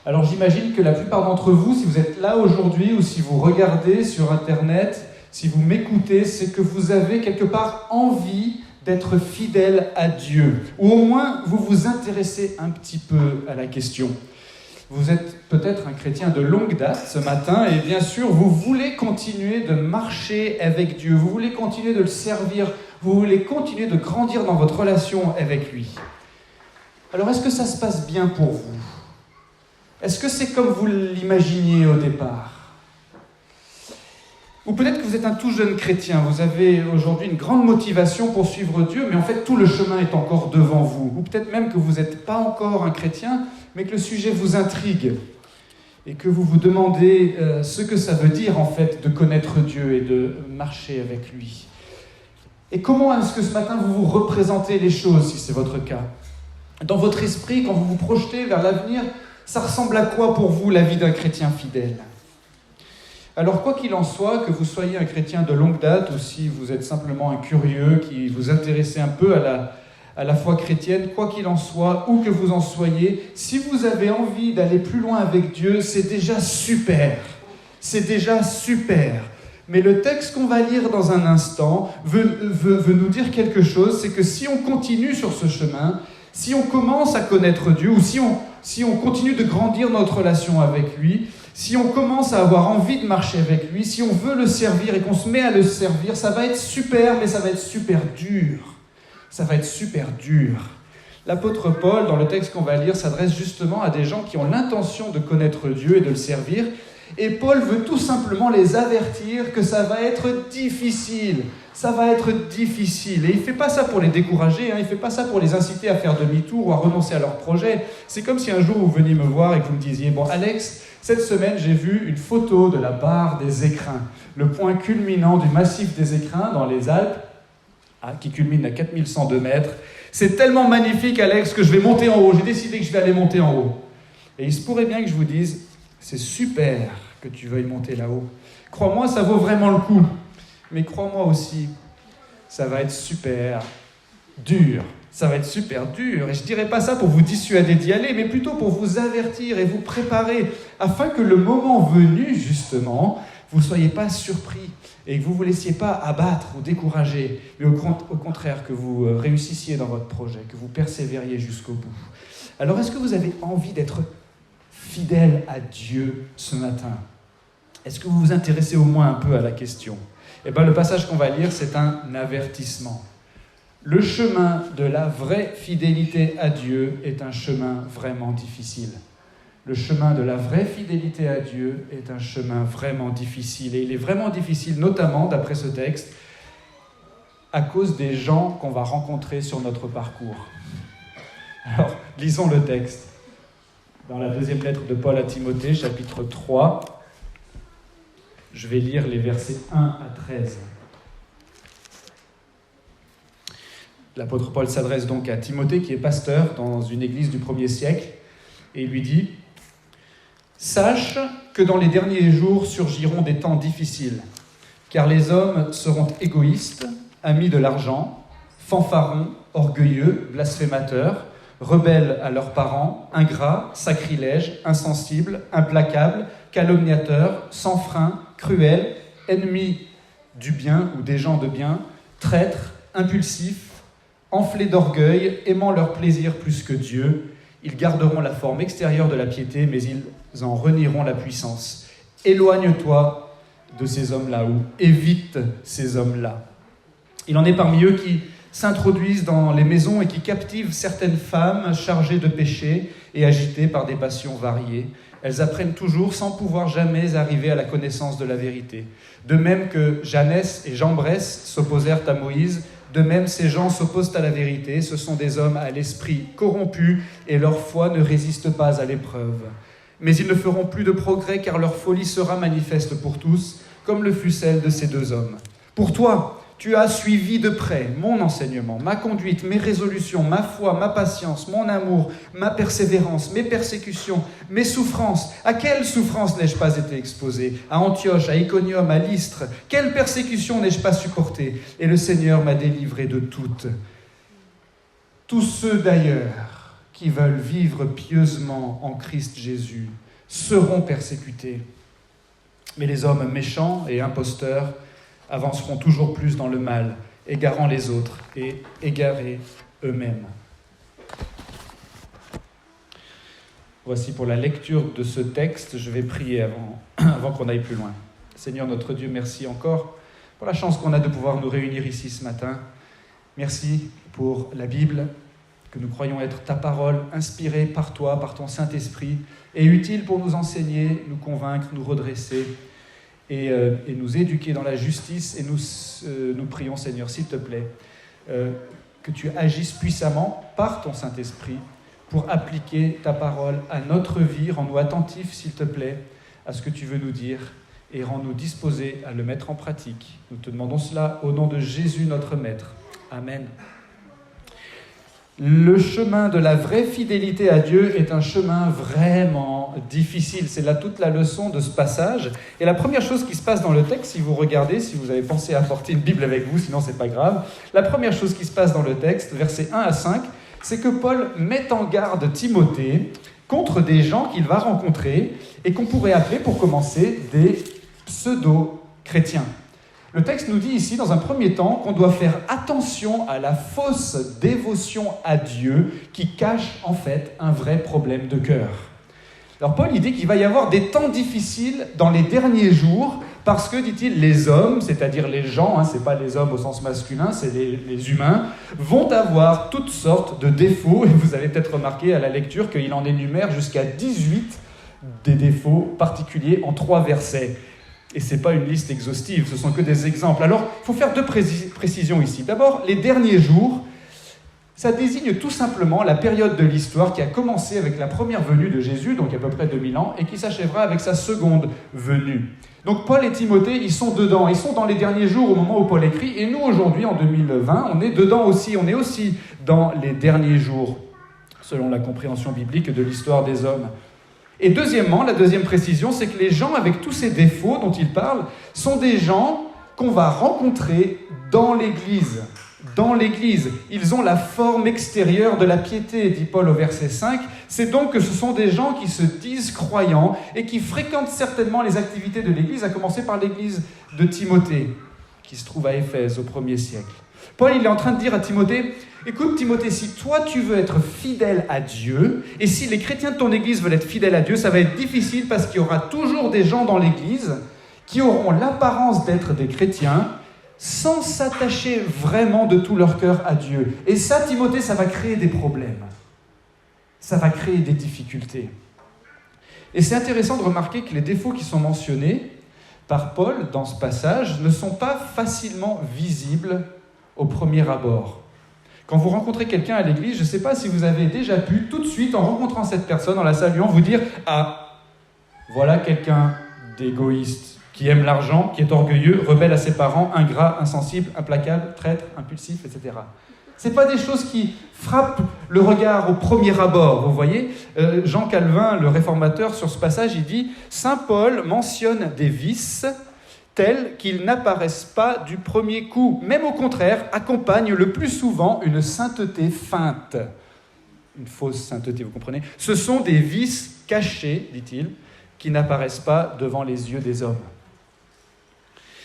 Alors j'imagine que la plupart d'entre vous, si vous êtes là aujourd'hui ou si vous regardez sur Internet, si vous m'écoutez, c'est que vous avez quelque part envie d'être fidèle à Dieu. Ou au moins, vous vous intéressez un petit peu à la question. Vous êtes peut-être un chrétien de longue date ce matin et bien sûr, vous voulez continuer de marcher avec Dieu, vous voulez continuer de le servir, vous voulez continuer de grandir dans votre relation avec lui. Alors, est-ce que ça se passe bien pour vous ? Est-ce que c'est comme vous l'imaginiez au départ ? Ou peut-être que vous êtes un tout jeune chrétien, vous avez aujourd'hui une grande motivation pour suivre Dieu, mais en fait tout le chemin est encore devant vous. Ou peut-être même que vous n'êtes pas encore un chrétien, mais que le sujet vous intrigue et que vous vous demandez ce que ça veut dire en fait de connaître Dieu et de marcher avec lui. Et comment est-ce que ce matin vous vous représentez les choses, si c'est votre cas ? Dans votre esprit, quand vous vous projetez vers l'avenir, ça ressemble à quoi pour vous la vie d'un chrétien fidèle ? Alors, quoi qu'il en soit, que vous soyez un chrétien de longue date ou si vous êtes simplement un curieux qui vous intéressez un peu à la foi chrétienne, quoi qu'il en soit, où que vous en soyez, si vous avez envie d'aller plus loin avec Dieu, c'est déjà super. C'est déjà super. Mais le texte qu'on va lire dans un instant veut nous dire quelque chose, c'est que si on continue sur ce chemin, si on commence à connaître Dieu ou si on continue de grandir notre relation avec lui, si on commence à avoir envie de marcher avec lui, si on veut le servir et qu'on se met à le servir, ça va être super, mais ça va être super dur. Ça va être super dur. L'apôtre Paul, dans le texte qu'on va lire, s'adresse justement à des gens qui ont l'intention de connaître Dieu et de le servir. Et Paul veut tout simplement les avertir que ça va être difficile. Ça va être difficile. Et il ne fait pas ça pour les décourager, il ne fait pas ça pour les inciter à faire demi-tour ou à renoncer à leur projet. C'est comme si un jour vous veniez me voir et que vous me disiez « Bon, Alex, cette semaine, j'ai vu une photo de la barre des Écrins, le point culminant du massif des Écrins dans les Alpes, qui culmine à 4102 mètres. C'est tellement magnifique, Alex, que je vais monter en haut. J'ai décidé que je vais aller monter en haut. » Et il se pourrait bien que je vous dise « C'est super que tu veuilles monter là-haut. Crois-moi, ça vaut vraiment le coup. Mais crois-moi aussi, ça va être super dur. Ça va être super dur. Et je ne dirais pas ça pour vous dissuader d'y aller, mais plutôt pour vous avertir et vous préparer, afin que le moment venu, justement, vous ne soyez pas surpris et que vous ne vous laissiez pas abattre ou décourager, mais au contraire, que vous réussissiez dans votre projet, que vous persévériez jusqu'au bout. Alors, est-ce que vous avez envie d'être fidèle à Dieu ce matin ? Est-ce que vous vous intéressez au moins un peu à la question ? Eh bien, le passage qu'on va lire, c'est un avertissement. Le chemin de la vraie fidélité à Dieu est un chemin vraiment difficile. Le chemin de la vraie fidélité à Dieu est un chemin vraiment difficile. Et il est vraiment difficile, notamment, d'après ce texte, à cause des gens qu'on va rencontrer sur notre parcours. Alors, lisons le texte. Dans la deuxième lettre de Paul à Timothée, chapitre 3, je vais lire les versets 1 à 13. L'apôtre Paul s'adresse donc à Timothée, qui est pasteur dans une église du 1er siècle, et il lui dit « Sache que dans les derniers jours surgiront des temps difficiles, car les hommes seront égoïstes, amis de l'argent, fanfarons, orgueilleux, blasphémateurs, rebelles à leurs parents, ingrats, sacrilèges, insensibles, implacables, calomniateurs, sans frein, cruels, ennemis du bien ou des gens de bien, traîtres, impulsifs, enflés d'orgueil, aimant leur plaisir plus que Dieu. Ils garderont la forme extérieure de la piété, mais ils en renieront la puissance. Éloigne-toi de ces hommes-là, ou évite ces hommes-là. Il en est parmi eux qui s'introduisent dans les maisons et qui captivent certaines femmes chargées de péché et agitées par des passions variées. Elles apprennent toujours sans pouvoir jamais arriver à la connaissance de la vérité. De même que Janès et Jambres s'opposèrent à Moïse, de même ces gens s'opposent à la vérité. Ce sont des hommes à l'esprit corrompu et leur foi ne résiste pas à l'épreuve. Mais ils ne feront plus de progrès car leur folie sera manifeste pour tous, comme le fut celle de ces deux hommes. Pour toi, tu as suivi de près mon enseignement, ma conduite, mes résolutions, ma foi, ma patience, mon amour, ma persévérance, mes persécutions, mes souffrances. À quelles souffrances n'ai-je pas été exposé ? À Antioche, à Iconium, à Lystre. Quelle persécution n'ai-je pas supportée ? Et le Seigneur m'a délivré de toutes. Tous ceux d'ailleurs qui veulent vivre pieusement en Christ Jésus seront persécutés. Mais les hommes méchants et imposteurs avanceront toujours plus dans le mal, égarant les autres et égarés eux-mêmes. Voici pour la lecture de ce texte, je vais prier avant qu'on aille plus loin. Seigneur notre Dieu, merci encore pour la chance qu'on a de pouvoir nous réunir ici ce matin. Merci pour la Bible, que nous croyons être ta parole, inspirée par toi, par ton Saint-Esprit, et utile pour nous enseigner, nous convaincre, nous redresser et nous éduquer dans la justice. Et nous prions, Seigneur, s'il te plaît, que tu agisses puissamment par ton Saint-Esprit pour appliquer ta parole à notre vie. Rends-nous attentifs, s'il te plaît, à ce que tu veux nous dire et rends-nous disposés à le mettre en pratique. Nous te demandons cela au nom de Jésus, notre Maître. Amen. Le chemin de la vraie fidélité à Dieu est un chemin vraiment difficile. C'est là toute la leçon de ce passage. Et la première chose qui se passe dans le texte, si vous regardez, si vous avez pensé à apporter une Bible avec vous, sinon c'est pas grave, la première chose qui se passe dans le texte, versets 1 à 5, c'est que Paul met en garde Timothée contre des gens qu'il va rencontrer et qu'on pourrait appeler, pour commencer, des pseudo-chrétiens. Le texte nous dit ici, dans un premier temps, qu'on doit faire attention à la fausse dévotion à Dieu qui cache en fait un vrai problème de cœur. Alors Paul, il dit qu'il va y avoir des temps difficiles dans les derniers jours parce que, dit-il, les hommes, c'est-à-dire les gens, c'est pas les hommes au sens masculin, c'est les humains, vont avoir toutes sortes de défauts. Et vous avez peut-être remarqué à la lecture qu'il en énumère jusqu'à 18 des défauts particuliers en 3 versets. Et ce n'est pas une liste exhaustive, ce sont que des exemples. Alors, il faut faire 2 précisions ici. D'abord, les derniers jours, ça désigne tout simplement la période de l'histoire qui a commencé avec la première venue de Jésus, donc à peu près 2000 ans, et qui s'achèvera avec sa seconde venue. Donc Paul et Timothée, ils sont dedans, ils sont dans les derniers jours au moment où Paul écrit, et nous aujourd'hui, en 2020, on est dedans aussi, on est aussi dans les derniers jours, selon la compréhension biblique de l'histoire des hommes. Et deuxièmement, la deuxième précision, c'est que les gens avec tous ces défauts dont il parle sont des gens qu'on va rencontrer dans l'Église. Dans l'Église, ils ont la forme extérieure de la piété, dit Paul au verset 5. C'est donc que ce sont des gens qui se disent croyants et qui fréquentent certainement les activités de l'Église, à commencer par l'Église de Timothée, qui se trouve à Éphèse au 1er siècle. Paul, il est en train de dire à Timothée, écoute Timothée, si toi tu veux être fidèle à Dieu, et si les chrétiens de ton Église veulent être fidèles à Dieu, ça va être difficile parce qu'il y aura toujours des gens dans l'Église qui auront l'apparence d'être des chrétiens, sans s'attacher vraiment de tout leur cœur à Dieu. Et ça, Timothée, ça va créer des problèmes. Ça va créer des difficultés. Et c'est intéressant de remarquer que les défauts qui sont mentionnés par Paul dans ce passage ne sont pas facilement visibles au premier abord. Quand vous rencontrez quelqu'un à l'église, je ne sais pas si vous avez déjà pu, tout de suite, en rencontrant cette personne, en la saluant, vous dire « Ah, voilà quelqu'un d'égoïste, qui aime l'argent, qui est orgueilleux, rebelle à ses parents, ingrat, insensible, implacable, traître, impulsif, etc. » Ce n'est pas des choses qui frappent le regard au premier abord, vous voyez. Jean Calvin, le réformateur, sur ce passage, il dit « Saint Paul mentionne des vices tels qu'ils n'apparaissent pas du premier coup, même au contraire, accompagnent le plus souvent une sainteté feinte. » Une fausse sainteté, vous comprenez ? Ce sont des vices cachés, dit-il, qui n'apparaissent pas devant les yeux des hommes.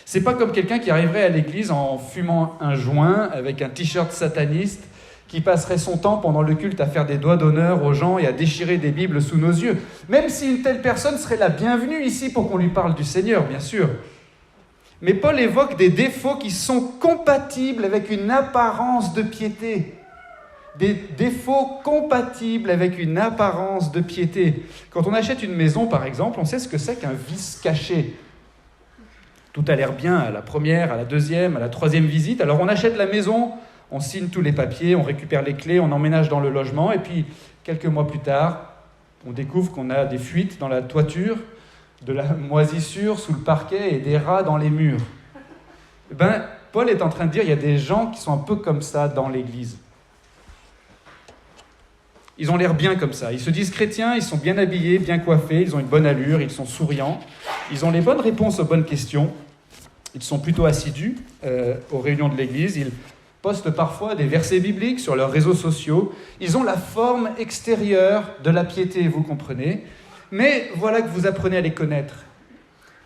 C'est pas comme quelqu'un qui arriverait à l'église en fumant un joint avec un t-shirt sataniste, qui passerait son temps pendant le culte à faire des doigts d'honneur aux gens et à déchirer des Bibles sous nos yeux. Même si une telle personne serait la bienvenue ici pour qu'on lui parle du Seigneur, bien sûr. Mais Paul évoque des défauts qui sont compatibles avec une apparence de piété. Des défauts compatibles avec une apparence de piété. Quand on achète une maison, par exemple, on sait ce que c'est qu'un vice caché. Tout a l'air bien à la première, à la deuxième, à la troisième visite. Alors on achète la maison, on signe tous les papiers, on récupère les clés, on emménage dans le logement. Et puis, quelques mois plus tard, on découvre qu'on a des fuites dans la toiture, de la moisissure sous le parquet et des rats dans les murs. Paul est en train de dire qu'il y a des gens qui sont un peu comme ça dans l'Église. Ils ont l'air bien comme ça. Ils se disent chrétiens, ils sont bien habillés, bien coiffés, ils ont une bonne allure, ils sont souriants. Ils ont les bonnes réponses aux bonnes questions. Ils sont plutôt assidus aux réunions de l'Église. Ils postent parfois des versets bibliques sur leurs réseaux sociaux. Ils ont la forme extérieure de la piété, vous comprenez. Mais voilà que vous apprenez à les connaître.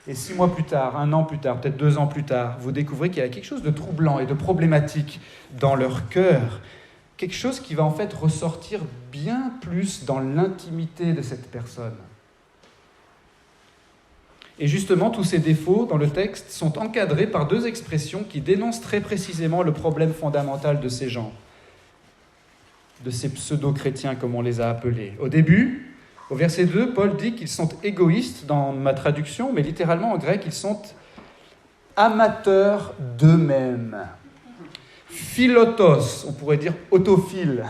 Et 6 mois plus tard, 1 an plus tard, peut-être 2 ans plus tard, vous découvrez qu'il y a quelque chose de troublant et de problématique dans leur cœur. Quelque chose qui va en fait ressortir bien plus dans l'intimité de cette personne. Et justement, tous ces défauts dans le texte sont encadrés par 2 expressions qui dénoncent très précisément le problème fondamental de ces gens, de ces pseudo-chrétiens comme on les a appelés. Au début, au verset 2, Paul dit qu'ils sont égoïstes dans ma traduction, mais littéralement en grec, ils sont amateurs d'eux-mêmes. Philotos, on pourrait dire autophiles,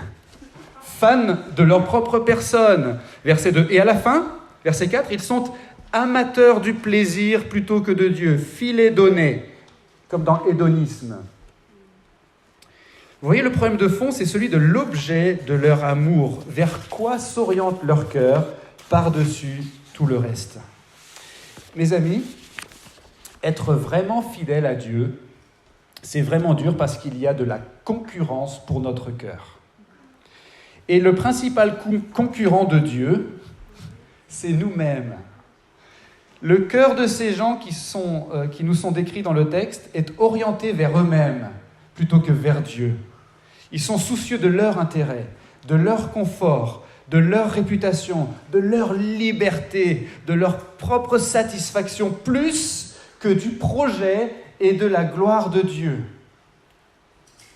fans de leur propre personne. Verset 2. Et à la fin, verset 4, ils sont amateurs du plaisir plutôt que de Dieu. Philédonés, comme dans hédonisme. Vous voyez, le problème de fond, c'est celui de l'objet de leur amour. Vers quoi s'oriente leur cœur par-dessus tout le reste? Mes amis, être vraiment fidèle à Dieu, c'est vraiment dur parce qu'il y a de la concurrence pour notre cœur. Et le principal concurrent de Dieu, c'est nous-mêmes. Le cœur de ces gens qui nous sont décrits dans le texte est orienté vers eux-mêmes plutôt que vers Dieu. Ils sont soucieux de leur intérêt, de leur confort, de leur réputation, de leur liberté, de leur propre satisfaction, plus que du projet et de la gloire de Dieu.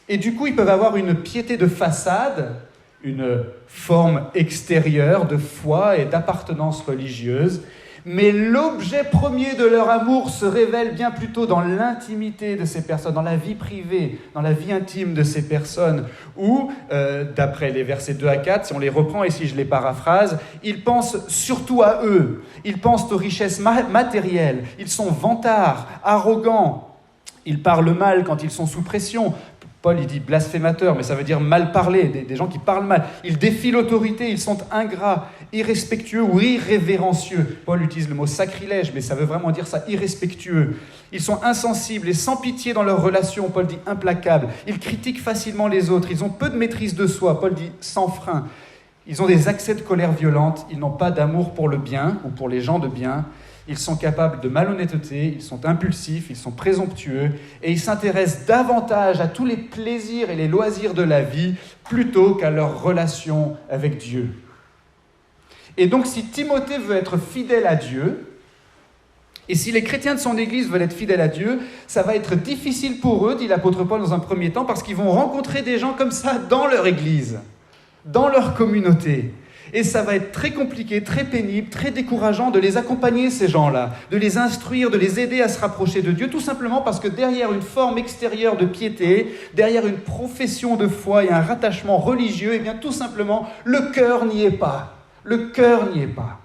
Et du coup, ils peuvent avoir une piété de façade, une forme extérieure de foi et d'appartenance religieuse, mais l'objet premier de leur amour se révèle bien plutôt dans l'intimité de ces personnes, dans la vie privée, dans la vie intime de ces personnes, où, d'après les versets 2 à 4, si on les reprend et si je les paraphrase, ils pensent surtout à eux, ils pensent aux richesses matérielles, ils sont vantards, arrogants, ils parlent mal quand ils sont sous pression. Paul, il dit blasphémateur, mais ça veut dire mal parler, des gens qui parlent mal. Ils défient l'autorité, ils sont ingrats, irrespectueux ou irrévérencieux. Paul utilise le mot sacrilège, mais ça veut vraiment dire ça, irrespectueux. Ils sont insensibles et sans pitié dans leurs relations. Paul dit implacables. Ils critiquent facilement les autres. Ils ont peu de maîtrise de soi. Paul dit sans frein. Ils ont des accès de colère violente. Ils n'ont pas d'amour pour le bien ou pour les gens de bien. Ils sont capables de malhonnêteté, ils sont impulsifs, ils sont présomptueux et ils s'intéressent davantage à tous les plaisirs et les loisirs de la vie plutôt qu'à leur relation avec Dieu. Et donc si Timothée veut être fidèle à Dieu, et si les chrétiens de son église veulent être fidèles à Dieu, ça va être difficile pour eux, dit l'apôtre Paul dans un premier temps, parce qu'ils vont rencontrer des gens comme ça dans leur église, dans leur communauté. Et ça va être très compliqué, très pénible, très décourageant de les accompagner, ces gens-là, de les instruire, de les aider à se rapprocher de Dieu, tout simplement parce que derrière une forme extérieure de piété, derrière une profession de foi et un rattachement religieux, eh bien tout simplement, le cœur n'y est pas. Le cœur n'y est pas.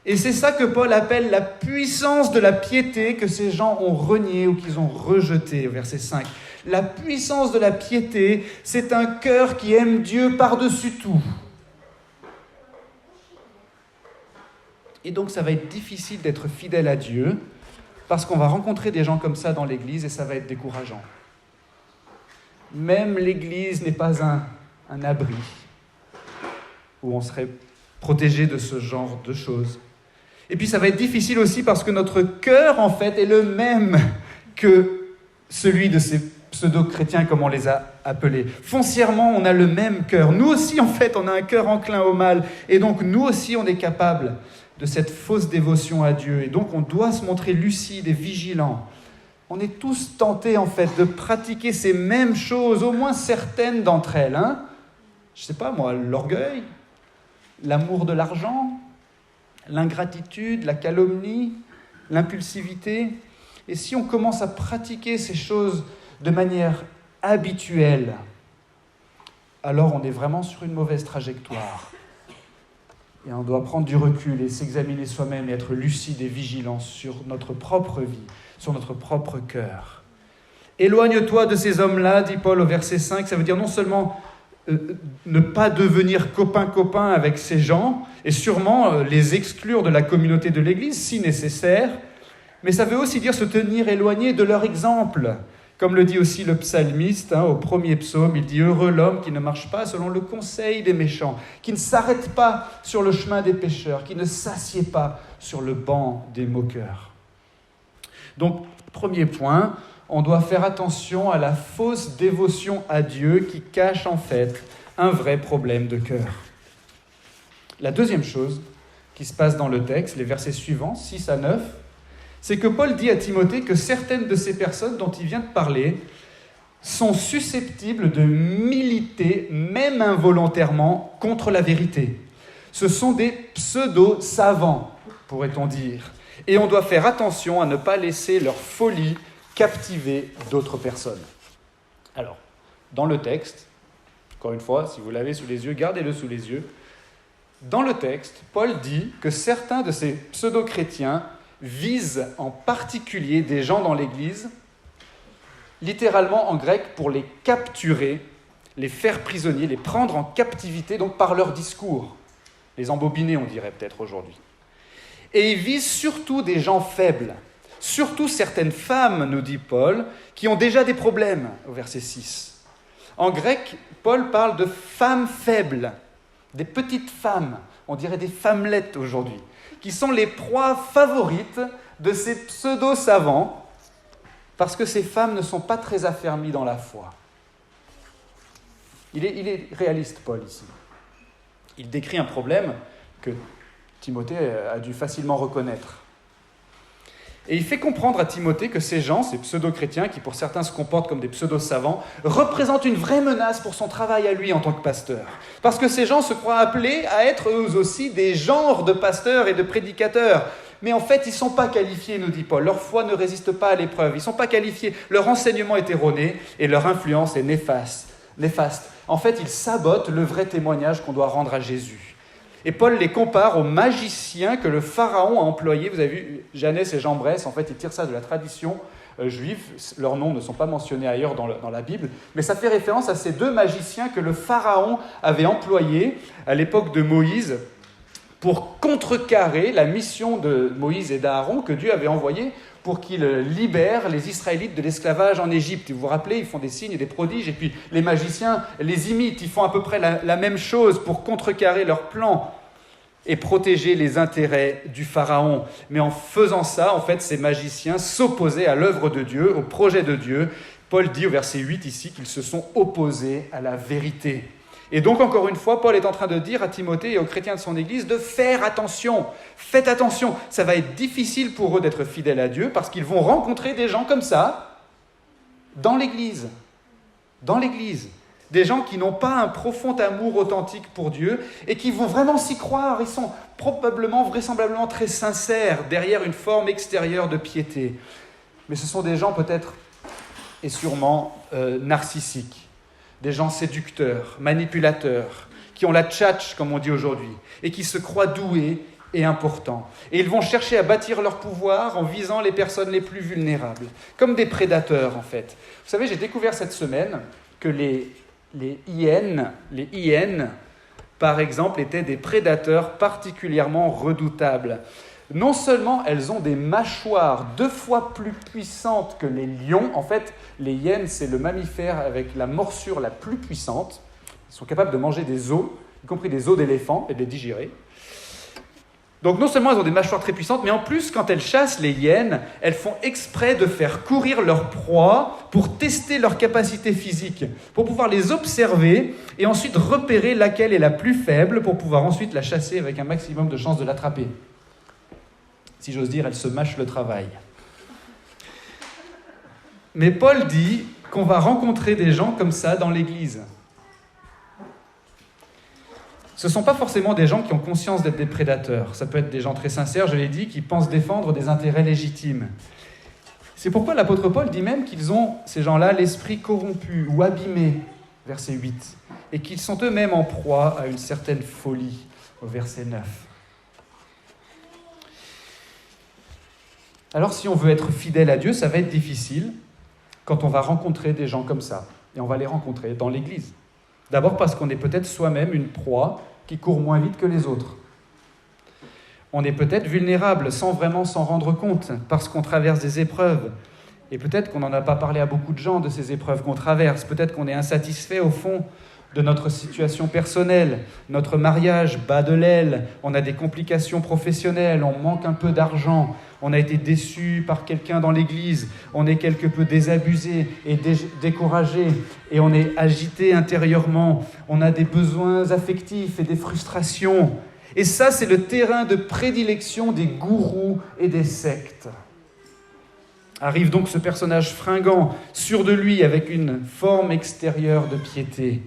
Et c'est ça que Paul appelle la puissance de la piété que ces gens ont renié ou qu'ils ont rejeté, au verset 5. La puissance de la piété, c'est un cœur qui aime Dieu par-dessus tout. Et donc ça va être difficile d'être fidèle à Dieu parce qu'on va rencontrer des gens comme ça dans l'Église et ça va être décourageant. Même l'Église n'est pas un abri où on serait protégé de ce genre de choses. Et puis ça va être difficile aussi parce que notre cœur, en fait, est le même que celui de ces pseudo-chrétiens, comme on les a appelés. Foncièrement, on a le même cœur. Nous aussi, en fait, on a un cœur enclin au mal. Et donc, nous aussi, on est capable de cette fausse dévotion à Dieu. Et donc, on doit se montrer lucide et vigilant. On est tous tentés, en fait, de pratiquer ces mêmes choses, au moins certaines d'entre elles. Je ne sais pas, moi, l'orgueil, l'amour de l'argent, l'ingratitude, la calomnie, l'impulsivité. Et si on commence à pratiquer ces choses de manière habituelle, alors on est vraiment sur une mauvaise trajectoire. Et on doit prendre du recul et s'examiner soi-même et être lucide et vigilant sur notre propre vie, sur notre propre cœur. Éloigne-toi de ces hommes-là, dit Paul au verset 5, ça veut dire non seulement ne pas devenir copain-copain avec ces gens, et sûrement les exclure de la communauté de l'Église, si nécessaire, mais ça veut aussi dire se tenir éloigné de leur exemple. Comme le dit aussi le psalmiste, au premier psaume, il dit « Heureux l'homme qui ne marche pas selon le conseil des méchants, qui ne s'arrête pas sur le chemin des pécheurs, qui ne s'assied pas sur le banc des moqueurs. » Donc, premier point, on doit faire attention à la fausse dévotion à Dieu qui cache en fait un vrai problème de cœur. La deuxième chose qui se passe dans le texte, les versets suivants, 6 à 9, c'est que Paul dit à Timothée que certaines de ces personnes dont il vient de parler sont susceptibles de militer, même involontairement, contre la vérité. Ce sont des pseudo-savants, pourrait-on dire. Et on doit faire attention à ne pas laisser leur folie captiver d'autres personnes. Alors, dans le texte, encore une fois, si vous l'avez sous les yeux, gardez-le sous les yeux. Dans le texte, Paul dit que certains de ces pseudo-chrétiens visent en particulier des gens dans l'Église, littéralement en grec, pour les capturer, les faire prisonniers, les prendre en captivité, donc par leur discours. Les embobiner, on dirait peut-être aujourd'hui. Et ils visent surtout des gens faibles, surtout certaines femmes, nous dit Paul, qui ont déjà des problèmes, au verset 6. En grec, Paul parle de femmes faibles, des petites femmes, on dirait des femmelettes aujourd'hui, qui sont les proies favorites de ces pseudo-savants, parce que ces femmes ne sont pas très affermies dans la foi. Il est réaliste, Paul, ici. Il décrit un problème que Timothée a dû facilement reconnaître. Et il fait comprendre à Timothée que ces gens, ces pseudo-chrétiens, qui pour certains se comportent comme des pseudo-savants, représentent une vraie menace pour son travail à lui en tant que pasteur. Parce que ces gens se croient appelés à être eux aussi des genres de pasteurs et de prédicateurs. Mais en fait, ils ne sont pas qualifiés, nous dit Paul. Leur foi ne résiste pas à l'épreuve. Ils ne sont pas qualifiés. Leur enseignement est erroné et leur influence est néfaste. En fait, ils sabotent le vrai témoignage qu'on doit rendre à Jésus. Et Paul les compare aux magiciens que le Pharaon a employés. Vous avez vu, Janès et Jean Bresse, en fait, ils tirent ça de la tradition juive. Leurs noms ne sont pas mentionnés ailleurs dans la Bible. Mais ça fait référence à ces deux magiciens que le Pharaon avait employés à l'époque de Moïse pour contrecarrer la mission de Moïse et d'Aaron que Dieu avait envoyée pour qu'ils libèrent les Israélites de l'esclavage en Égypte. Vous vous rappelez, ils font des signes et des prodiges, et puis les magiciens les imitent, ils font à peu près la même chose pour contrecarrer leur plan et protéger les intérêts du Pharaon. Mais en faisant ça, en fait, ces magiciens s'opposaient à l'œuvre de Dieu, au projet de Dieu. Paul dit au verset 8 ici qu'ils se sont opposés à la vérité. Et donc, encore une fois, Paul est en train de dire à Timothée et aux chrétiens de son Église de faire attention. Faites attention, ça va être difficile pour eux d'être fidèles à Dieu parce qu'ils vont rencontrer des gens comme ça dans l'Église. Dans l'Église. Des gens qui n'ont pas un profond amour authentique pour Dieu et qui vont vraiment s'y croire. Ils sont vraisemblablement très sincères derrière une forme extérieure de piété. Mais ce sont des gens peut-être et sûrement narcissiques. Des gens séducteurs, manipulateurs, qui ont la tchatche, comme on dit aujourd'hui, et qui se croient doués et importants. Et ils vont chercher à bâtir leur pouvoir en visant les personnes les plus vulnérables, comme des prédateurs en fait. Vous savez, j'ai découvert cette semaine que les hyènes, par exemple, étaient des prédateurs particulièrement redoutables. Non seulement elles ont des mâchoires 2 fois plus puissantes que les lions, en fait, les hyènes, c'est le mammifère avec la morsure la plus puissante. Ils sont capables de manger des os, y compris des os d'éléphant, et de les digérer. Donc non seulement elles ont des mâchoires très puissantes, mais en plus, quand elles chassent les hyènes, elles font exprès de faire courir leur proie pour tester leur capacité physique, pour pouvoir les observer et ensuite repérer laquelle est la plus faible pour pouvoir ensuite la chasser avec un maximum de chances de l'attraper. Si j'ose dire, elles se mâchent le travail. Mais Paul dit qu'on va rencontrer des gens comme ça dans l'Église. Ce ne sont pas forcément des gens qui ont conscience d'être des prédateurs. Ça peut être des gens très sincères, je l'ai dit, qui pensent défendre des intérêts légitimes. C'est pourquoi l'apôtre Paul dit même qu'ils ont, ces gens-là, l'esprit corrompu ou abîmé, verset 8, et qu'ils sont eux-mêmes en proie à une certaine folie, au verset 9. Alors si on veut être fidèle à Dieu, ça va être difficile quand on va rencontrer des gens comme ça. Et on va les rencontrer dans l'Église. D'abord parce qu'on est peut-être soi-même une proie qui court moins vite que les autres. On est peut-être vulnérable sans vraiment s'en rendre compte parce qu'on traverse des épreuves Et peut-être qu'on n'en a pas parlé à beaucoup de gens de ces épreuves qu'on traverse. Peut-être qu'on est insatisfait au fond de notre situation personnelle. Notre mariage bat de l'aile, on a des complications professionnelles, on manque un peu d'argent, on a été déçu par quelqu'un dans l'église, on est quelque peu désabusé et découragé, et on est agité intérieurement, on a des besoins affectifs et des frustrations. Et ça, c'est le terrain de prédilection des gourous et des sectes. Arrive donc ce personnage fringant, sûr de lui, avec une forme extérieure de piété.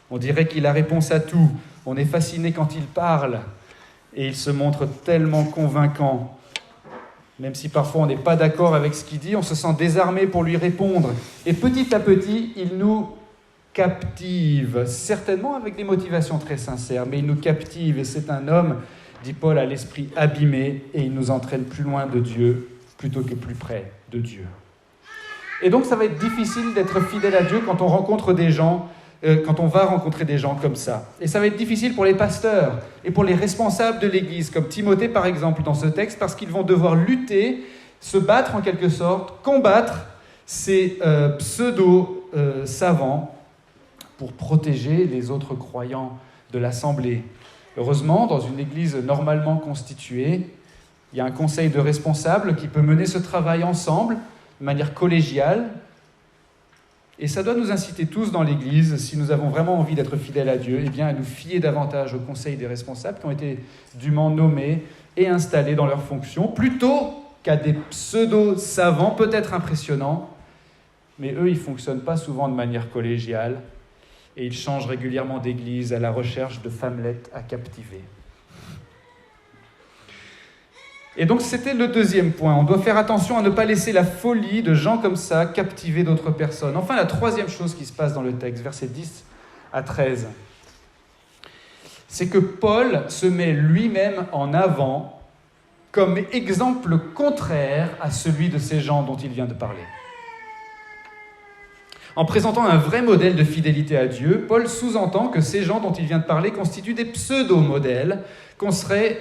On dirait qu'il a réponse à tout. On est fasciné quand il parle. Et il se montre tellement convaincant. Même si parfois on n'est pas d'accord avec ce qu'il dit, on se sent désarmé pour lui répondre. Et petit à petit, il nous captive. Certainement avec des motivations très sincères, mais il nous captive. Et c'est un homme, dit Paul, à l'esprit abîmé. Et il nous entraîne plus loin de Dieu plutôt que plus près de Dieu. Et donc ça va être difficile d'être fidèle à Dieu quand on rencontre des gens, quand on va rencontrer des gens comme ça. Et ça va être difficile pour les pasteurs et pour les responsables de l'Église, comme Timothée par exemple dans ce texte, parce qu'ils vont devoir lutter, se battre en quelque sorte, combattre ces pseudo-savants pour protéger les autres croyants de l'Assemblée. Heureusement, dans une Église normalement constituée, il y a un conseil de responsables qui peut mener ce travail ensemble, de manière collégiale. Et ça doit nous inciter tous dans l'Église, si nous avons vraiment envie d'être fidèles à Dieu, eh bien, à nous fier davantage au conseil des responsables qui ont été dûment nommés et installés dans leurs fonctions, plutôt qu'à des pseudo-savants, peut-être impressionnants, mais eux, ils ne fonctionnent pas souvent de manière collégiale et ils changent régulièrement d'église à la recherche de femmelettes à captiver. Et donc c'était le deuxième point. On doit faire attention à ne pas laisser la folie de gens comme ça captiver d'autres personnes. Enfin, la troisième chose qui se passe dans le texte, versets 10 à 13, c'est que Paul se met lui-même en avant comme exemple contraire à celui de ces gens dont il vient de parler. En présentant un vrai modèle de fidélité à Dieu, Paul sous-entend que ces gens dont il vient de parler constituent des pseudo-modèles qu'on serait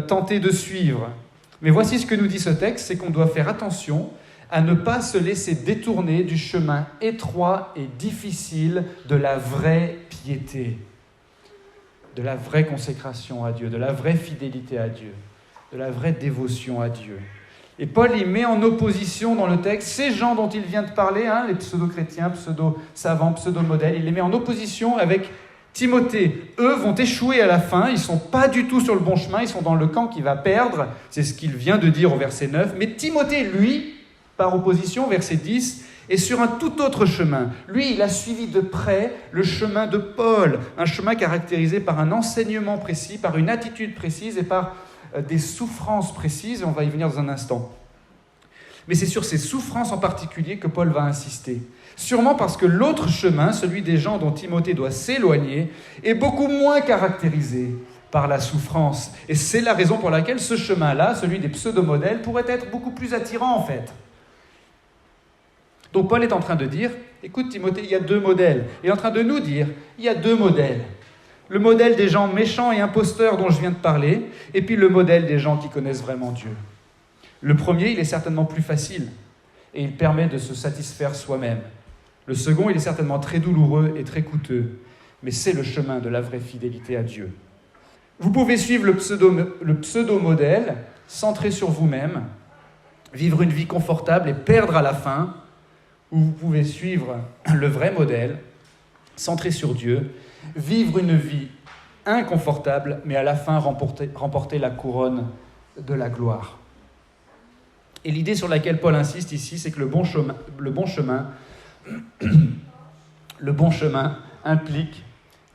tenté de suivre. Mais voici ce que nous dit ce texte, c'est qu'on doit faire attention à ne pas se laisser détourner du chemin étroit et difficile de la vraie piété, de la vraie consécration à Dieu, de la vraie fidélité à Dieu, de la vraie dévotion à Dieu. Et Paul, il met en opposition dans le texte ces gens dont il vient de parler, les pseudo-chrétiens, pseudo-savants, pseudo-modèles, il les met en opposition avec Timothée. Eux vont échouer à la fin, ils ne sont pas du tout sur le bon chemin, ils sont dans le camp qui va perdre, c'est ce qu'il vient de dire au verset 9, mais Timothée, lui, par opposition, verset 10, est sur un tout autre chemin. Lui, il a suivi de près le chemin de Paul, un chemin caractérisé par un enseignement précis, par une attitude précise et par des souffrances précises, et on va y venir dans un instant. Mais c'est sur ces souffrances en particulier que Paul va insister. Sûrement parce que l'autre chemin, celui des gens dont Timothée doit s'éloigner, est beaucoup moins caractérisé par la souffrance. Et c'est la raison pour laquelle ce chemin-là, celui des pseudo-modèles, pourrait être beaucoup plus attirant en fait. Donc Paul est en train de dire, écoute Timothée, il y a deux modèles. Il est en train de nous dire, il y a deux modèles. Le modèle des gens méchants et imposteurs dont je viens de parler, et puis le modèle des gens qui connaissent vraiment Dieu. Le premier, il est certainement plus facile, et il permet de se satisfaire soi-même. Le second, il est certainement très douloureux et très coûteux, mais c'est le chemin de la vraie fidélité à Dieu. Vous pouvez suivre le pseudo-modèle, centré sur vous-même, vivre une vie confortable et perdre à la fin, ou vous pouvez suivre le vrai modèle, centré sur Dieu, vivre une vie inconfortable, mais à la fin remporter la couronne de la gloire. Et l'idée sur laquelle Paul insiste ici, c'est que le bon chemin implique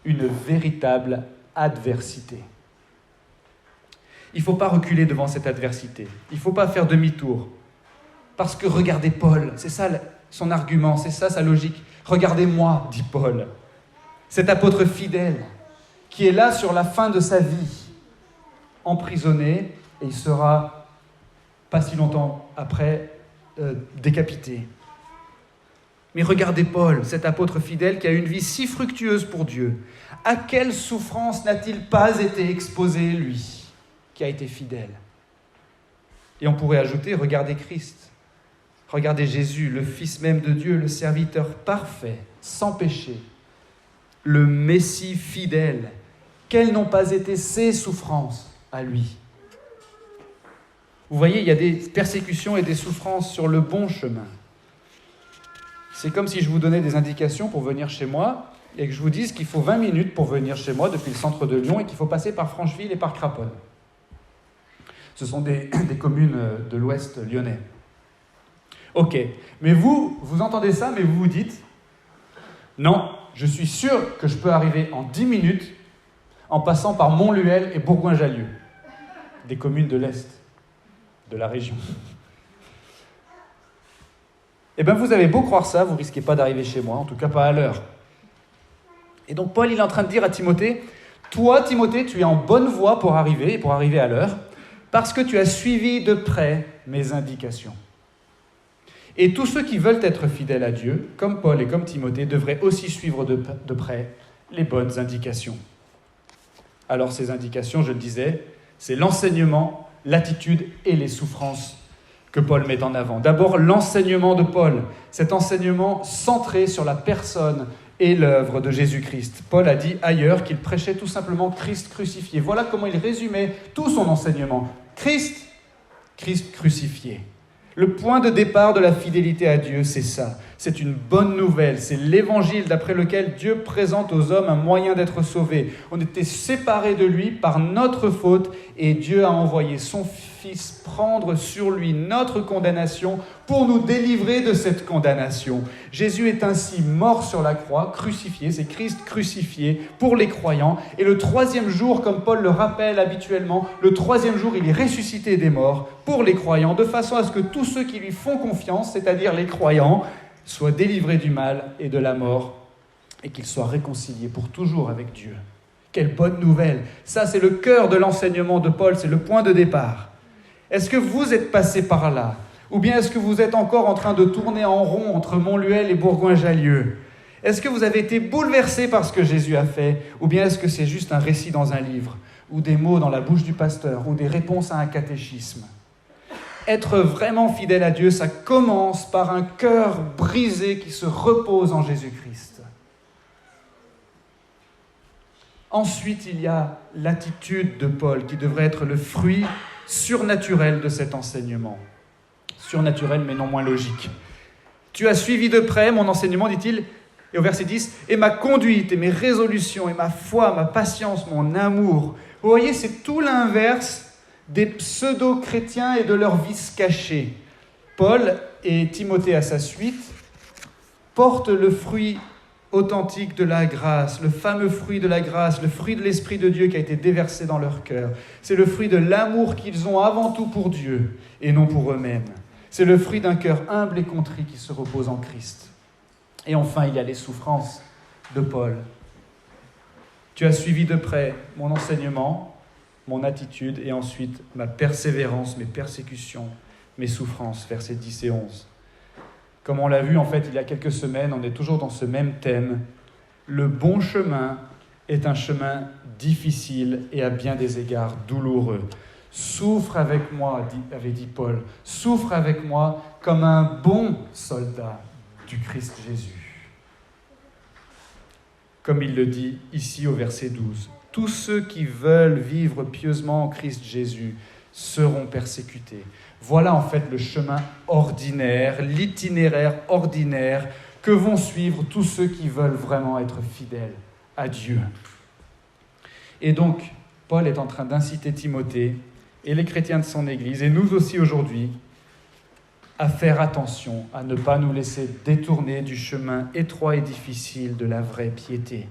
une véritable adversité. Il ne faut pas reculer devant cette adversité. Il ne faut pas faire demi-tour. Parce que regardez Paul, c'est ça son argument, c'est ça sa logique. Regardez-moi, dit Paul, cet apôtre fidèle qui est là sur la fin de sa vie, emprisonné, et il sera, pas si longtemps après, décapité. Mais regardez Paul, cet apôtre fidèle qui a une vie si fructueuse pour Dieu. À quelle souffrance n'a-t-il pas été exposé, lui, qui a été fidèle ? Et on pourrait ajouter, regardez Christ, Regardez Jésus, le Fils même de Dieu, le serviteur parfait, sans péché, le Messie fidèle. Quelles n'ont pas été ses souffrances à lui? Vous voyez, il y a des persécutions et des souffrances sur le bon chemin. C'est comme si je vous donnais des indications pour venir chez moi et que je vous dise qu'il faut 20 minutes pour venir chez moi depuis le centre de Lyon et qu'il faut passer par Francheville et par Craponne. Ce sont des communes de l'ouest lyonnais. Ok, mais vous entendez ça, mais vous vous dites « Non, je suis sûr que je peux arriver en 10 minutes en passant par Montluel et Bourgoin-Jallieu, des communes de l'Est, de la région. » Eh bien, vous avez beau croire ça, vous ne risquez pas d'arriver chez moi, en tout cas pas à l'heure. Et donc Paul, il est en train de dire à Timothée, « Toi, Timothée, tu es en bonne voie pour arriver à l'heure, parce que tu as suivi de près mes indications. » Et tous ceux qui veulent être fidèles à Dieu, comme Paul et comme Timothée, devraient aussi suivre de près les bonnes indications. Alors ces indications, je le disais, c'est l'enseignement, l'attitude et les souffrances que Paul met en avant. D'abord, l'enseignement de Paul, cet enseignement centré sur la personne et l'œuvre de Jésus-Christ. Paul a dit ailleurs qu'il prêchait tout simplement Christ crucifié. Voilà comment il résumait tout son enseignement. Christ crucifié. Le point de départ de la fidélité à Dieu, c'est ça. C'est une bonne nouvelle. C'est l'évangile d'après lequel Dieu présente aux hommes un moyen d'être sauvés. On était séparés de lui par notre faute et Dieu a envoyé son Fils prendre sur lui notre condamnation pour nous délivrer de cette condamnation. Jésus est ainsi mort sur la croix, crucifié, c'est Christ crucifié pour les croyants. Et le troisième jour, comme Paul le rappelle habituellement, le troisième jour, il est ressuscité des morts pour les croyants, de façon à ce que tous ceux qui lui font confiance, c'est-à-dire les croyants, soient délivrés du mal et de la mort et qu'ils soient réconciliés pour toujours avec Dieu. Quelle bonne nouvelle! Ça, c'est le cœur de l'enseignement de Paul, c'est le point de départ. Est-ce que vous êtes passé par là? Ou bien est-ce que vous êtes encore en train de tourner en rond entre Montluel et Bourgoin-Jallieu? Est-ce que vous avez été bouleversé par ce que Jésus a fait? Ou bien est-ce que c'est juste un récit dans un livre? Ou des mots dans la bouche du pasteur? Ou des réponses à un catéchisme? Être vraiment fidèle à Dieu, ça commence par un cœur brisé qui se repose en Jésus-Christ. Ensuite, il y a l'attitude de Paul qui devrait être le fruit surnaturel de cet enseignement. Surnaturel, mais non moins logique. Tu as suivi de près mon enseignement, dit-il, et au verset 10, et ma conduite, et mes résolutions, et ma foi, ma patience, mon amour. Vous voyez, c'est tout l'inverse des pseudo-chrétiens et de leurs vices cachés. Paul et Timothée à sa suite portent le fruit authentique de la grâce, le fameux fruit de la grâce, le fruit de l'Esprit de Dieu qui a été déversé dans leur cœur. C'est le fruit de l'amour qu'ils ont avant tout pour Dieu et non pour eux-mêmes. C'est le fruit d'un cœur humble et contrit qui se repose en Christ. Et enfin, il y a les souffrances de Paul. Tu as suivi de près mon enseignement, mon attitude et ensuite ma persévérance, mes persécutions, mes souffrances, versets 10 et 11. Comme on l'a vu, en fait, il y a quelques semaines, on est toujours dans ce même thème. Le bon chemin est un chemin difficile et à bien des égards douloureux. Souffre avec moi, avait dit Paul, souffre avec moi comme un bon soldat du Christ Jésus. Comme il le dit ici au verset 12. Tous ceux qui veulent vivre pieusement en Christ Jésus seront persécutés. Voilà en fait le chemin ordinaire, l'itinéraire ordinaire que vont suivre tous ceux qui veulent vraiment être fidèles à Dieu. Et donc, Paul est en train d'inciter Timothée et les chrétiens de son Église, et nous aussi aujourd'hui, à faire attention, à ne pas nous laisser détourner du chemin étroit et difficile de la vraie piété.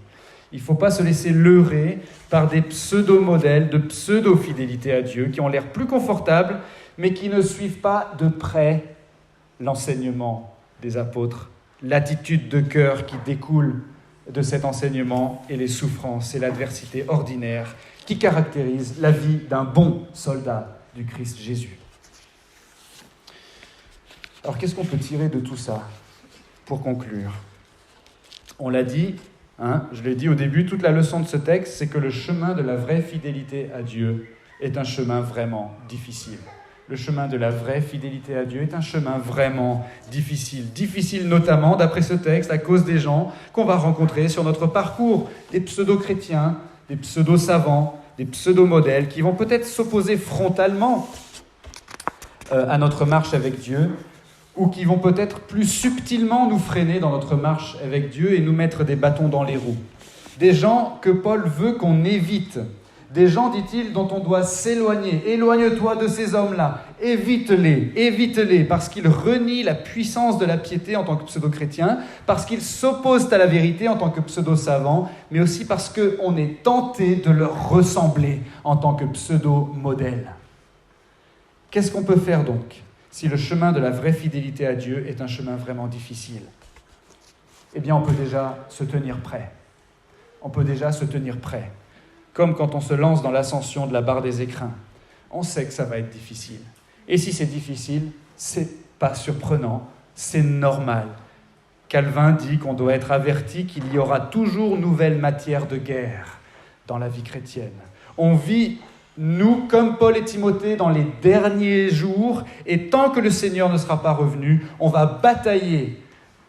Il ne faut pas se laisser leurrer par des pseudo-modèles de pseudo-fidélité à Dieu qui ont l'air plus confortables, mais qui ne suivent pas de près l'enseignement des apôtres, l'attitude de cœur qui découle de cet enseignement et les souffrances et l'adversité ordinaire qui caractérisent la vie d'un bon soldat du Christ Jésus. Alors qu'est-ce qu'on peut tirer de tout ça pour conclure? On l'a dit, je l'ai dit au début, toute la leçon de ce texte, c'est que le chemin de la vraie fidélité à Dieu est un chemin vraiment difficile. Le chemin de la vraie fidélité à Dieu est un chemin vraiment difficile. Difficile notamment, d'après ce texte, à cause des gens qu'on va rencontrer sur notre parcours. Des pseudo-chrétiens, des pseudo-savants, des pseudo-modèles qui vont peut-être s'opposer frontalement à notre marche avec Dieu, ou qui vont peut-être plus subtilement nous freiner dans notre marche avec Dieu et nous mettre des bâtons dans les roues. Des gens que Paul veut qu'on évite. Des gens, dit-il, dont on doit s'éloigner. Éloigne-toi de ces hommes-là. Évite-les, parce qu'ils renient la puissance de la piété en tant que pseudo-chrétiens, parce qu'ils s'opposent à la vérité en tant que pseudo-savants, mais aussi parce qu'on est tenté de leur ressembler en tant que pseudo-modèle. Qu'est-ce qu'on peut faire donc, si le chemin de la vraie fidélité à Dieu est un chemin vraiment difficile? Eh bien, on peut déjà se tenir prêt. Comme quand on se lance dans l'ascension de la barre des écrins. On sait que ça va être difficile. Et si c'est difficile, c'est pas surprenant, c'est normal. Calvin dit qu'on doit être averti qu'il y aura toujours nouvelle matière de guerre dans la vie chrétienne. On vit, nous, comme Paul et Timothée, dans les derniers jours, et tant que le Seigneur ne sera pas revenu, on va batailler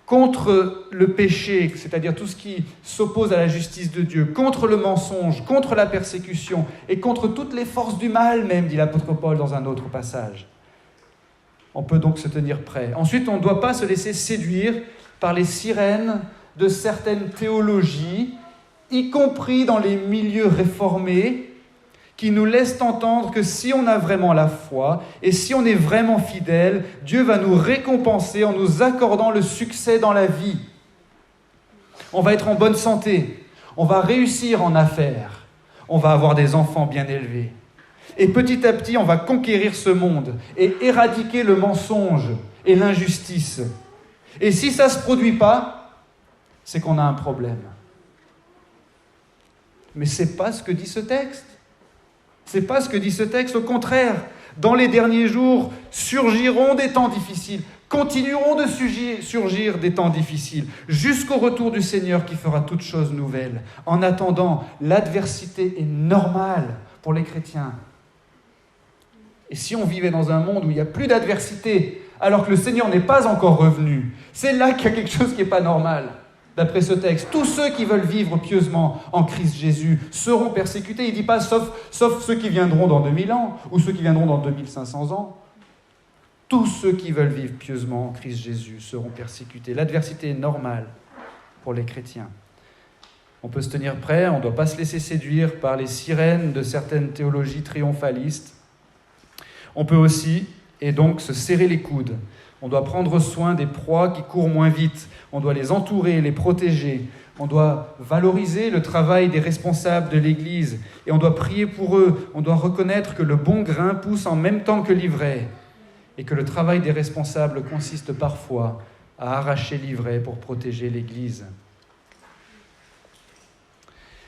contre le péché, c'est-à-dire tout ce qui s'oppose à la justice de Dieu, contre le mensonge, contre la persécution et contre toutes les forces du mal même, dit l'apôtre Paul dans un autre passage. On peut donc se tenir prêt. Ensuite, on ne doit pas se laisser séduire par les sirènes de certaines théologies, y compris dans les milieux réformés, qui nous laissent entendre que si on a vraiment la foi et si on est vraiment fidèle, Dieu va nous récompenser en nous accordant le succès dans la vie. On va être en bonne santé, on va réussir en affaires, on va avoir des enfants bien élevés. Et petit à petit, on va conquérir ce monde et éradiquer le mensonge et l'injustice. Et si ça ne se produit pas, c'est qu'on a un problème. Mais ce n'est pas ce que dit ce texte. C'est pas ce que dit ce texte, au contraire. Dans les derniers jours, surgiront des temps difficiles, continueront de surgir des temps difficiles, jusqu'au retour du Seigneur qui fera toutes choses nouvelles. En attendant, l'adversité est normale pour les chrétiens. Et si on vivait dans un monde où il n'y a plus d'adversité, alors que le Seigneur n'est pas encore revenu, c'est là qu'il y a quelque chose qui n'est pas normal. D'après ce texte, tous ceux qui veulent vivre pieusement en Christ Jésus seront persécutés. Il ne dit pas sauf ceux qui viendront dans 2000 ans ou ceux qui viendront dans 2500 ans. Tous ceux qui veulent vivre pieusement en Christ Jésus seront persécutés. L'adversité est normale pour les chrétiens. On peut se tenir prêt, on ne doit pas se laisser séduire par les sirènes de certaines théologies triomphalistes. On peut aussi, et donc, se serrer les coudes. On doit prendre soin des proies qui courent moins vite. On doit les entourer, les protéger. On doit valoriser le travail des responsables de l'Église. Et on doit prier pour eux. On doit reconnaître que le bon grain pousse en même temps que l'ivraie. Et que le travail des responsables consiste parfois à arracher l'ivraie pour protéger l'Église.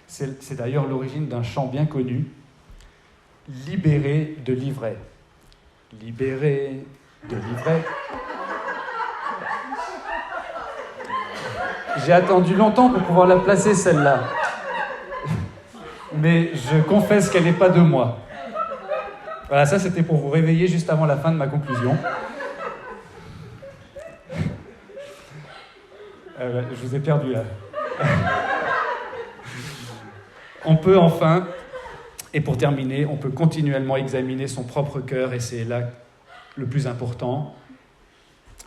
C'est d'ailleurs l'origine d'un chant bien connu. Libéré de l'ivraie. Libéré de l'ivraie. J'ai attendu longtemps pour pouvoir la placer, celle-là. Mais je confesse qu'elle n'est pas de moi. Voilà, ça c'était pour vous réveiller juste avant la fin de ma conclusion. Je vous ai perdu là. On peut enfin, et pour terminer, on peut continuellement examiner son propre cœur, et c'est là le plus important.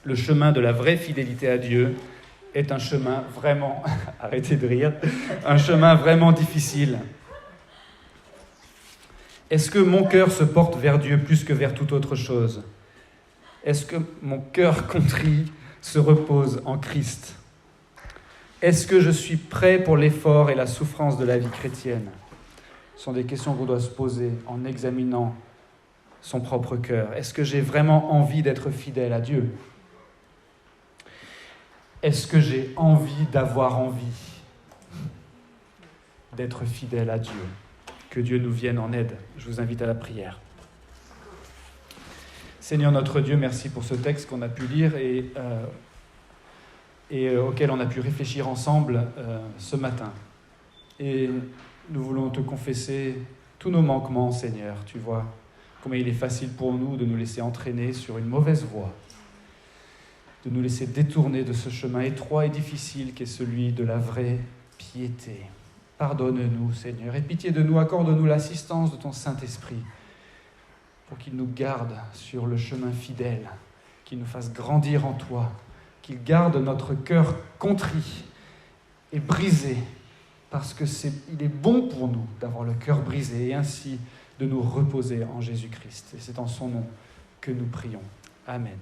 Le chemin de la vraie fidélité à Dieu est un chemin vraiment, arrêtez de rire, un chemin vraiment difficile. Est-ce que mon cœur se porte vers Dieu plus que vers toute autre chose? Est-ce que mon cœur contrit se repose en Christ? Est-ce que je suis prêt pour l'effort et la souffrance de la vie chrétienne? Ce sont des questions qu'on doit se poser en examinant son propre cœur. Est-ce que j'ai vraiment envie d'être fidèle à Dieu? Est-ce que j'ai envie d'avoir envie d'être fidèle à Dieu? Que Dieu nous vienne en aide. Je vous invite à la prière. Seigneur notre Dieu, merci pour ce texte qu'on a pu lire et auquel on a pu réfléchir ensemble ce matin. Et nous voulons te confesser tous nos manquements, Seigneur. Tu vois Combien il est facile pour nous de nous laisser entraîner sur une mauvaise voie, de nous laisser détourner de ce chemin étroit et difficile qu'est celui de la vraie piété. Pardonne-nous, Seigneur, et pitié de nous, accorde-nous l'assistance de ton Saint-Esprit pour qu'il nous garde sur le chemin fidèle, qu'il nous fasse grandir en toi, qu'il garde notre cœur contrit et brisé, parce qu'il est bon pour nous d'avoir le cœur brisé et ainsi de nous reposer en Jésus-Christ. Et c'est en son nom que nous prions. Amen.